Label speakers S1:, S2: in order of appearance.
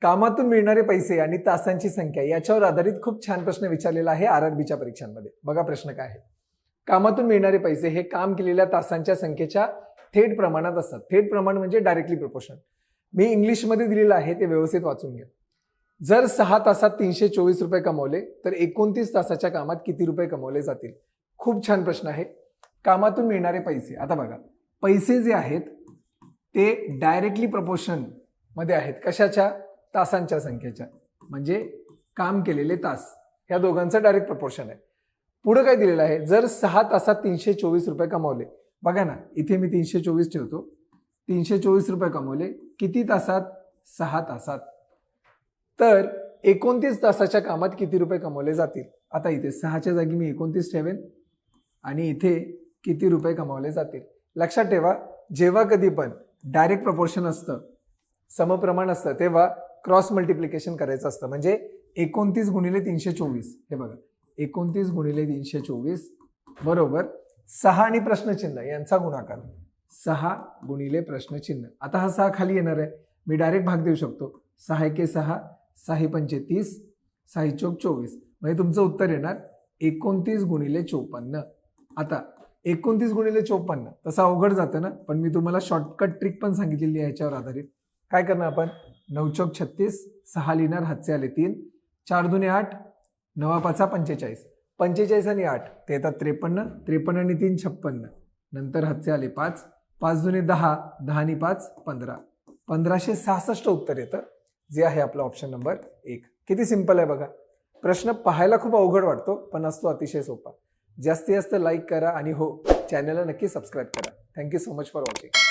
S1: कामातून मिळणारे पैसे आणि तासांची संख्या याच्यावर आधारित खूप छान प्रश्न विचारलेला आहे आरआरबीच्या परीक्षांमध्ये. बघा प्रश्न काय आहे. कामातून मिळणारे पैसे हे काम केलेल्या तासांच्या संख्येच्या थेट प्रमाणात असतात. थेट प्रमाण म्हणजे डायरेक्टली प्रोपोर्शनल. मी इंग्लिशमध्ये दिलेलं आहे ते व्यवस्थित वाचून घ्या. जर 6 तासात 324 रुपये कमवले तर 29 तासाच्या कामात किती रुपये कमवले जातील? खूप छान प्रश्न आहे. कामातून मिळणारे पैसे, आता बघा पैसे जे आहेत ते डायरेक्टली प्रोपोर्शन मध्ये आहेत. कशाच्या? तासांच्या संख्येच्या, म्हणजे काम केलेले तास ह्या दोघांचं डायरेक्ट प्रोपोर्शन आहे. पुढे काय दिलेलं आहे? जर 6 तासात 324 रुपये कमवले, बघा ना इथे मी 324 ठेवतो. 324 रुपये कमवले किती तासात? 6 तासात. तर 29 तासाच्या कामात किती रुपये कमवले जातील? आता इथे 6च्या जागी मी 29 ठेवेन आणि इथे किती रुपये कमवले जातील? लक्षात ठेवा, जेव्हा कधी पण डायरेक्ट प्रपोर्शन असतं, समप्रमाण असतं, तेव्हा क्रॉस मल्टिप्लिकेशन करायचं असतं. म्हणजे 29 गुणिले 324, हे बघा 29 गुणिले 324 बरोबर 6 आणि प्रश्नचिन्ह यांचा गुणाकार. 6 गुणिले प्रश्नचिन्ह. आता हा 6 खाली येणार आहे, मी डायरेक्ट भाग देऊ शकतो. 6 एके 6, 6 पंचे 30, 6 चौक 24, म्हणजे तुमचं उत्तर येणार 29 गुणिले 54. आता 29 गुणिले 54 तसं अवघड जातं ना, पण मी तुम्हाला शॉर्टकट ट्रिक पण सांगितलेली आहे याच्यावर आधारित. काय करणार आपण? 9 चौक 36, 6 लिहिणार, हातचे आले 3, 4 दुने 8, 9 पाचा 45, 45 आणि 8 ते येतात 53, 53 आणि 3 56, नंतर हातचे आले 5, 5 दुने 10, 10 आणि 5 15, 1566 उत्तर येतं, जे आहे आपलं ऑप्शन नंबर 1. किती सिंपल आहे बघा. प्रश्न पाहायला खूप अवघड वाटतो पण असतो अतिशय सोपा. जास्तीत जास्त लाईक करा आणि हो, चॅनलला नक्की सबस्क्राईब करा. Thank you so much for watching.